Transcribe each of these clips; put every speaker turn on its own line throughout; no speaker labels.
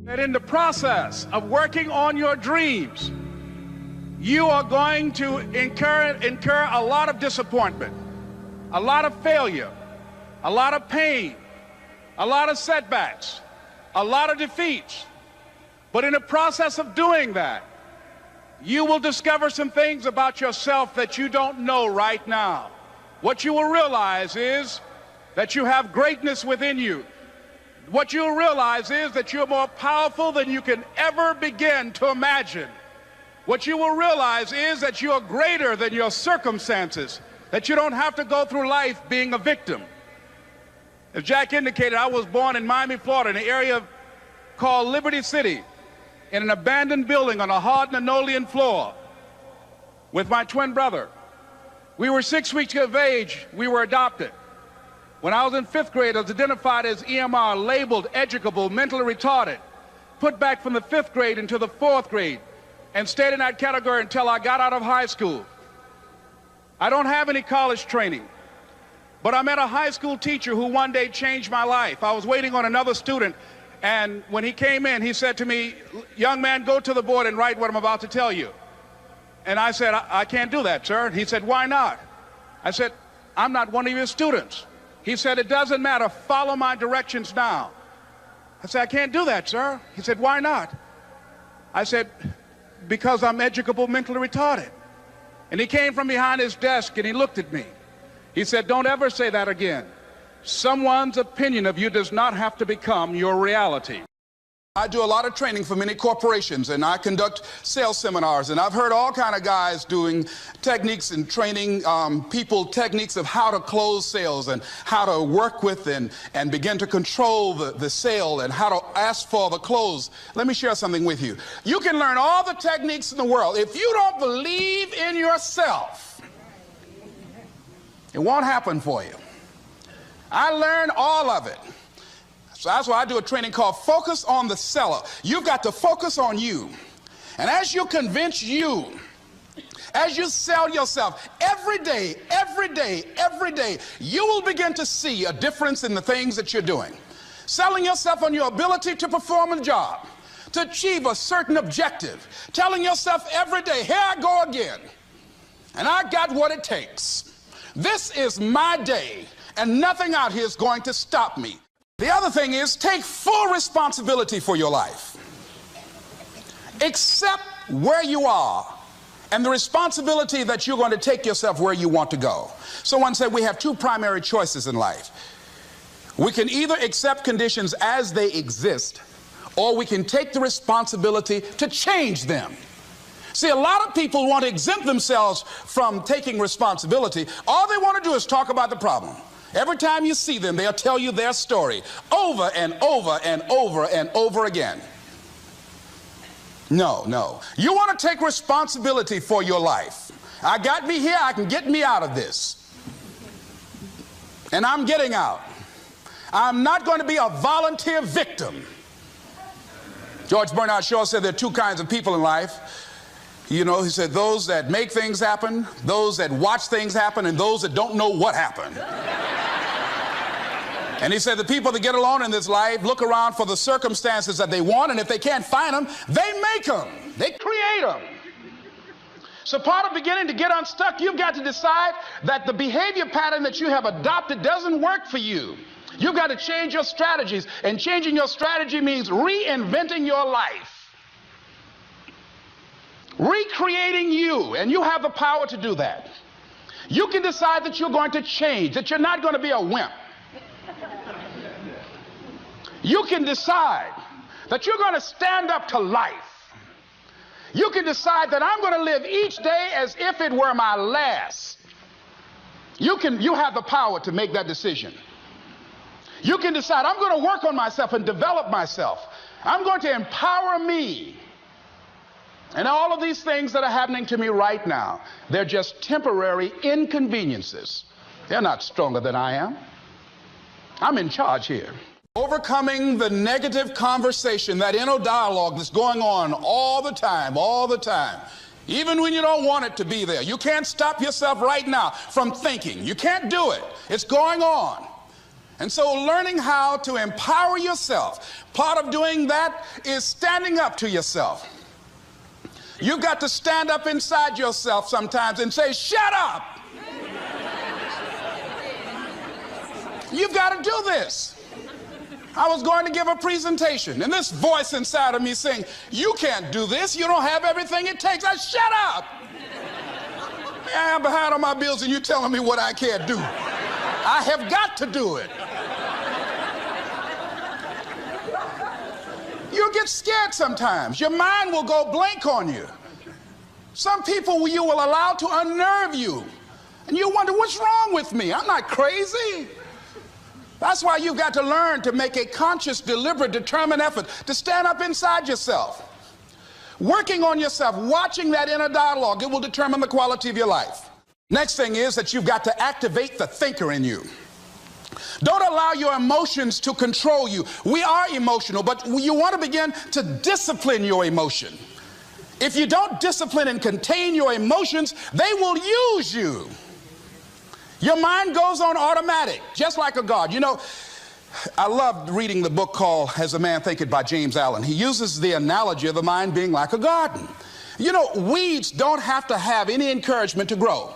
That in the process of working on your dreams, you are going to incur a lot of disappointment, a lot of failure, a lot of pain, a lot of setbacks, a lot of defeats. But in the process of doing that, you will discover some things about yourself that you don't know right now. What you will realize is that you have greatness within you. What you'll realize is that you're more powerful than you can ever begin to imagine. What you will realize is that you're greater than your circumstances, that you don't have to go through life being a victim. As Jack indicated, I was born in Miami, Florida, in an area called Liberty City, in an abandoned building on a hard linoleum floor with my twin brother. We were 6 weeks of age. We were adopted. When I was in 5th grade, I was identified as EMR, labeled educable, mentally retarded, put back from the 5th grade into the 4th grade, and stayed in that category until I got out of high school. I don't have any college training, but I met a high school teacher who one day changed my life. I was waiting on another student, and when he came in, he said to me, "Young man, go to the board and write what I'm about to tell you." And I said, I can't do that, sir. And he said, "Why not?" I said, "I'm not one of your students." He said, "It doesn't matter. Follow my directions now." I said, "I can't do that, sir." He said, "Why not?" I said, "Because I'm educable, mentally retarded." And he came from behind his desk and he looked at me. He said, "Don't ever say that again. Someone's opinion of you does not have to become your reality." I do a lot of training for many corporations, and I conduct sales seminars, and I've heard all kind of guys doing techniques and training people techniques of how to close sales and how to work with and begin to control the sale and how to ask for the close. Let me share something with you. You can learn all the techniques in the world. If you don't believe in yourself, it won't happen for you. I learned all of it. So that's why I do a training called Focus on the Seller. You've got to focus on you. And as you convince you, as you sell yourself every day, you will begin to see a difference in the things that you're doing. Selling yourself on your ability to perform a job, to achieve a certain objective. Telling yourself every day, "Here I go again, and I got what it takes. This is my day, and nothing out here is going to stop me." The other thing is, take full responsibility for your life. Accept where you are and the responsibility that you're going to take yourself where you want to go. Someone said we have two primary choices in life. We can either accept conditions as they exist, or we can take the responsibility to change them. See, a lot of people want to exempt themselves from taking responsibility. All they want to do is talk about the problem. Every time you see them, they'll tell you their story over and over and over and over again. No. You want to take responsibility for your life. I got me here, I can get me out of this. And I'm getting out. I'm not going to be a volunteer victim. George Bernard Shaw said there are two kinds of people in life. You know, he said those that make things happen, those that watch things happen, and those that don't know what happened. And he said the people that get along in this life look around for the circumstances that they want, and if they can't find them, they make them. They create them. So part of beginning to get unstuck, you've got to decide that the behavior pattern that you have adopted doesn't work for you. You've got to change your strategies, and changing your strategy means reinventing your life. Recreating you, and you have the power to do that. You can decide that you're going to change, that you're not going to be a wimp. You can decide that you're going to stand up to life. You can decide that I'm going to live each day as if it were my last. You have the power to make that decision. You can decide I'm going to work on myself and develop myself. I'm going to empower me. And all of these things that are happening to me right now, they're just temporary inconveniences. They're not stronger than I am. I'm in charge here. Overcoming the negative conversation, that inner dialogue that's going on all the time, even when you don't want it to be there. You can't stop yourself right now from thinking. You can't do it. It's going on. And so learning how to empower yourself, part of doing that is standing up to yourself. You've got to stand up inside yourself sometimes and say, shut up. You've got to do this. I was going to give a presentation, and this voice inside of me saying, you can't do this. You don't have everything it takes. I shut up. I'm behind on my bills, and you're telling me what I can't do. I have got to do it. You'll get scared sometimes. Your mind will go blank on you. Some people you will allow to unnerve you. And you wonder, what's wrong with me? I'm not crazy. That's why you've got to learn to make a conscious, deliberate, determined effort to stand up inside yourself. Working on yourself, watching that inner dialogue, it will determine the quality of your life. Next thing is that you've got to activate the thinker in you. Don't allow your emotions to control you. We are emotional, but you want to begin to discipline your emotion. If you don't discipline and contain your emotions, they will use you. Your mind goes on automatic, just like a guard. You know, I loved reading the book called As a Man Thinketh by James Allen. He uses the analogy of the mind being like a garden. You know, weeds don't have to have any encouragement to grow.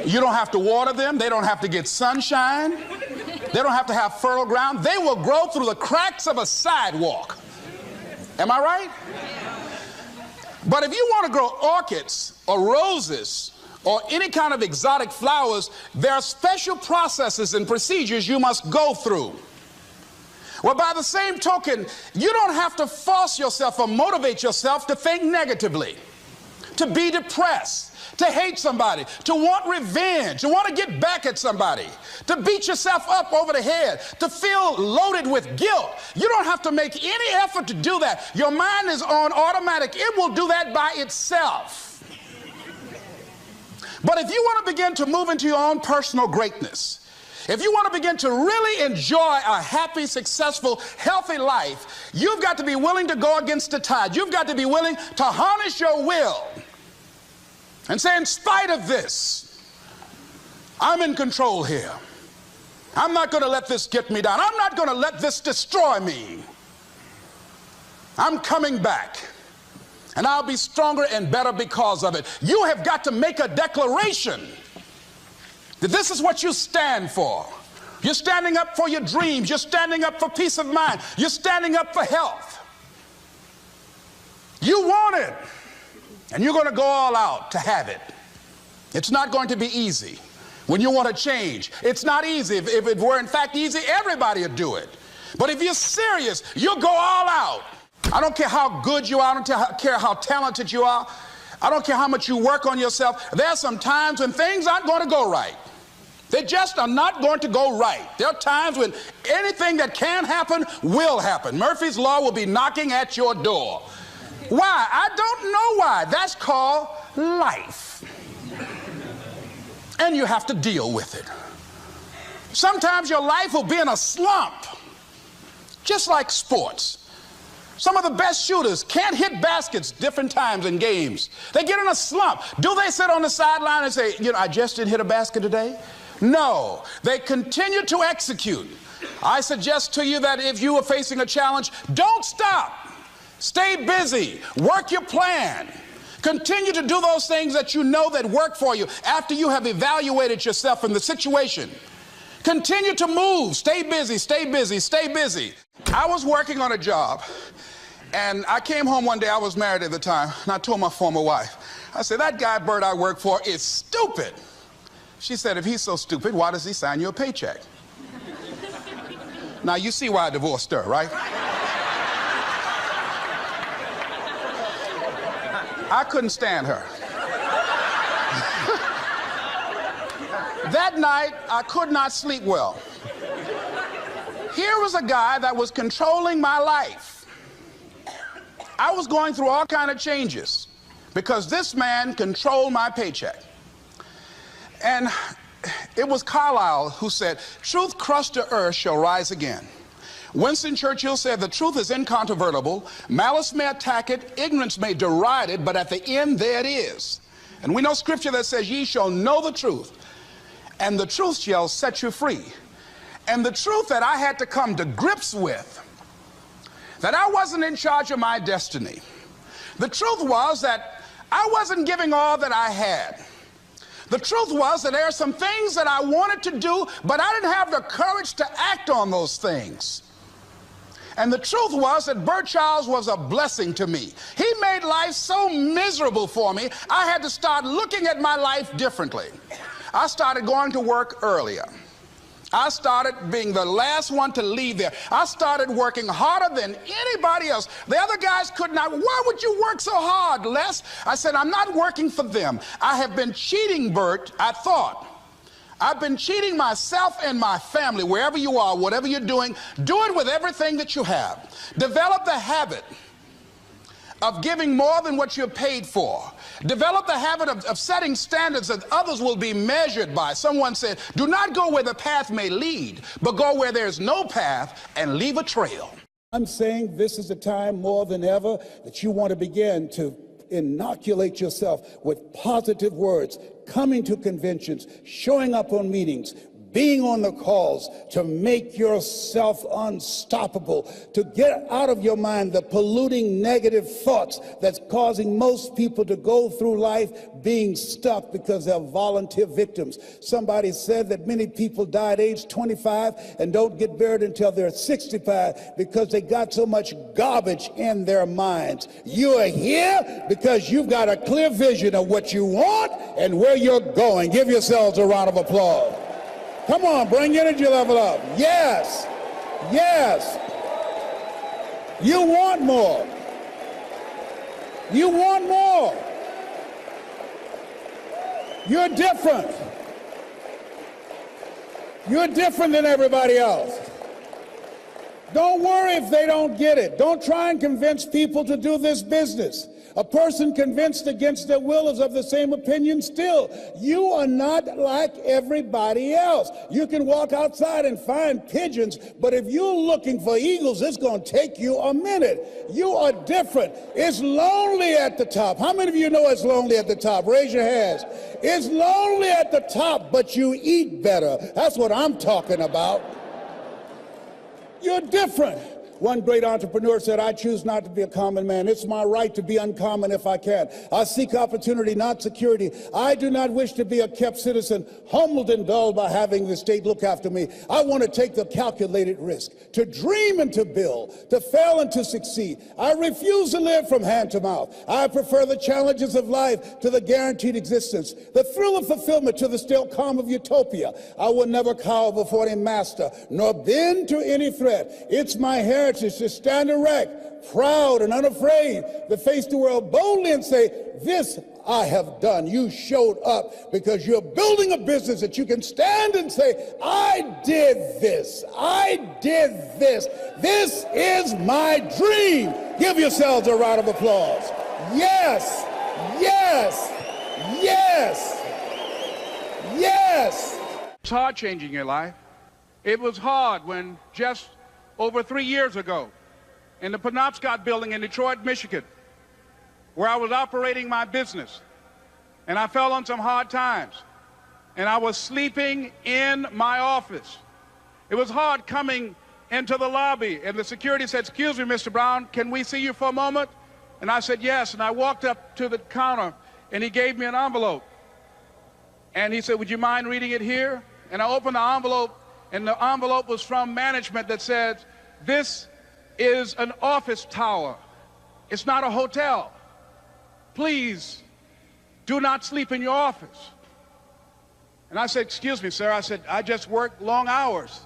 You don't have to water them. They don't have to get sunshine. They don't have to have fertile ground. They will grow through the cracks of a sidewalk. Am I right? But if you want to grow orchids or roses or any kind of exotic flowers, there are special processes and procedures you must go through. Well, by the same token, you don't have to force yourself or motivate yourself to think negatively, to be depressed, to hate somebody, to want revenge, to want to get back at somebody, to beat yourself up over the head, to feel loaded with guilt. You don't have to make any effort to do that. Your mind is on automatic. It will do that by itself. But if you want to begin to move into your own personal greatness, if you want to begin to really enjoy a happy, successful, healthy life, you've got to be willing to go against the tide. You've got to be willing to harness your will and say, in spite of this, I'm in control here. I'm not going to let this get me down. I'm not going to let this destroy me. I'm coming back, and I'll be stronger and better because of it. You have got to make a declaration that this is what you stand for. You're standing up for your dreams. You're standing up for peace of mind. You're standing up for health. You want it, and you're going to go all out to have it. It's not going to be easy. When you want to change, it's not easy. If it were in fact easy, everybody would do it. But if you're serious, you'll go all out. I don't care how good you are. I don't care how talented you are. I don't care how much you work on yourself. There are some times when things aren't going to go right. They just are not going to go right. There are times when anything that can happen will happen. Murphy's Law will be knocking at your door. Why? I don't know why. That's called life. And you have to deal with it. Sometimes your life will be in a slump, just like sports. Some of the best shooters can't hit baskets different times in games. They get in a slump. Do they sit on the sideline and say, you know, I just didn't hit a basket today? No, they continue to execute. I suggest to you that if you are facing a challenge, don't stop. Stay busy. Work your plan. Continue to do those things that you know that work for you after you have evaluated yourself in the situation. Continue to move. Stay busy, stay busy, stay busy. I was working on a job, and I came home one day. I was married at the time, and I told my former wife, I said, that guy Bert I work for is stupid. She said, if he's so stupid, why does he sign you a paycheck? Now, you see why I divorced her, right? I couldn't stand her. That night, I could not sleep well. Here was a guy that was controlling my life. I was going through all kinds of changes because this man controlled my paycheck. And it was Carlyle who said, truth crushed to earth shall rise again. Winston Churchill said, the truth is incontrovertible. Malice may attack it, ignorance may deride it, but at the end there it is. And we know scripture that says, ye shall know the truth, and the truth shall set you free. And the truth that I had to come to grips with, that I wasn't in charge of my destiny. The truth was that I wasn't giving all that I had. The truth was that there are some things that I wanted to do, but I didn't have the courage to act on those things. And the truth was that Bert Childs was a blessing to me. He made life so miserable for me, I had to start looking at my life differently. I started going to work earlier. I started being the last one to leave there. I started working harder than anybody else. The other guys could not. Why would you work so hard, Les? I said, I'm not working for them. I have been cheating, Bert, I thought. I've been cheating myself and my family. Wherever you are, whatever you're doing, do it with everything that you have. Develop the habit of giving more than what you're paid for. Develop the habit of setting standards that others will be measured by. Someone said, do not go where the path may lead, but go where there's no path and leave a trail.
I'm saying this is the time more than ever that you want to begin to inoculate yourself with positive words, coming to conventions, showing up on meetings, being on the calls, to make yourself unstoppable, to get out of your mind the polluting negative thoughts that's causing most people to go through life being stuck because they're volunteer victims. Somebody said that many people die at age 25 and don't get buried until they're 65 because they got so much garbage in their minds. You are here because you've got a clear vision of what you want and where you're going. Give yourselves a round of applause. Come on, bring your energy level up. Yes, yes. You want more. You want more. You're different. You're different than everybody else. Don't worry if they don't get it. Don't try and convince people to do this business. A person convinced against their will is of the same opinion still. You are not like everybody else. You can walk outside and find pigeons, but if you're looking for eagles, it's going to take you a minute. You are different. It's lonely at the top. How many of you know it's lonely at the top? Raise your hands. It's lonely at the top, but you eat better. That's what I'm talking about. You're different. One great entrepreneur said, I choose not to be a common man. It's my right to be uncommon if I can. I seek opportunity, not security. I do not wish to be a kept citizen, humbled and dulled by having the state look after me. I want to take the calculated risk, to dream and to build, to fail and to succeed. I refuse to live from hand to mouth. I prefer the challenges of life to the guaranteed existence, the thrill of fulfillment to the still calm of utopia. I will never cower before any master, nor bend to any threat. It's my heritage to stand erect, proud and unafraid, to face the world boldly and say, this I have done. You showed up because you're building a business that you can stand and say, I did this. I did this. This is my dream. Give yourselves a round of applause. Yes, yes, yes, yes.
It's hard changing your life. It was hard when just over 3 years ago, in the Penobscot building in Detroit, Michigan, where I was operating my business, and I fell on some hard times, and I was sleeping in my office. It was hard coming into the lobby, and the security said, excuse me, Mr. Brown, can we see you for a moment? And I said, yes, and I walked up to the counter, and he gave me an envelope. And he said, would you mind reading it here? And I opened the envelope, and the envelope was from management that said, this is an office tower. It's not a hotel. Please do not sleep in your office. And I said, excuse me, sir. I said, I just work long hours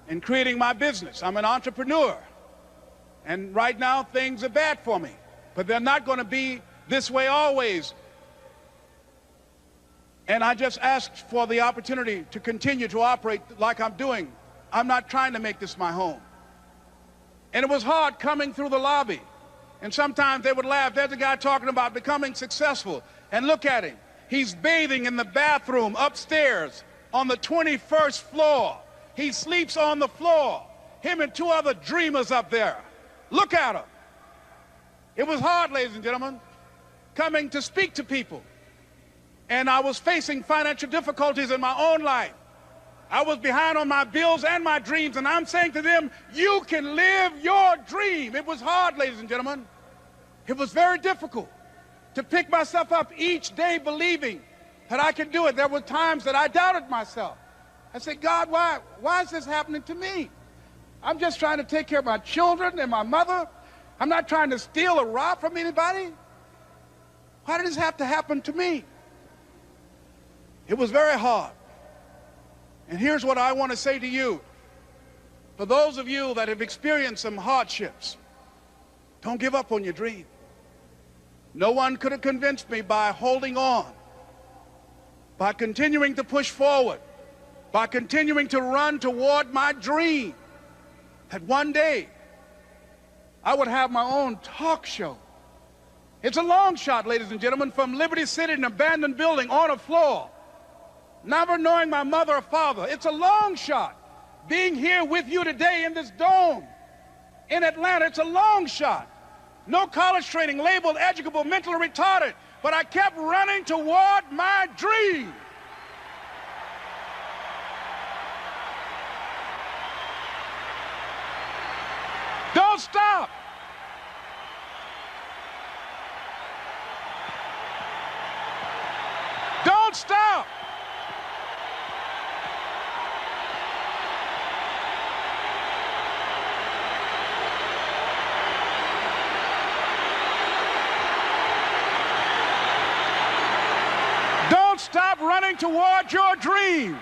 in creating my business. I'm an entrepreneur. And right now, things are bad for me. But they're not going to be this way always. And I just asked for the opportunity to continue to operate like I'm doing. I'm not trying to make this my home. And it was hard coming through the lobby. And sometimes they would laugh. There's a guy talking about becoming successful. And look at him. He's bathing in the bathroom upstairs on the 21st floor. He sleeps on the floor. Him and 2 other dreamers up there. Look at him. It was hard, ladies and gentlemen, coming to speak to people. And I was facing financial difficulties in my own life. I was behind on my bills and my dreams, and I'm saying to them, you can live your dream. It was hard, ladies and gentlemen. It was very difficult to pick myself up each day believing that I could do it. There were times that I doubted myself. I said, God, why is this happening to me? I'm just trying to take care of my children and my mother. I'm not trying to steal or rob from anybody. Why did this have to happen to me? It was very hard. And here's what I want to say to you. For those of you that have experienced some hardships, don't give up on your dream. No one could have convinced me by holding on, by continuing to push forward, by continuing to run toward my dream, that one day I would have my own talk show. It's a long shot, ladies and gentlemen, from Liberty City, an abandoned building on a floor, never knowing my mother or father. It's a long shot. Being here with you today in this dome in Atlanta, it's a long shot. No college training, labeled educable, mentally retarded, but I kept running toward my dream. Don't stop. Don't stop. Don't stop running toward your dream.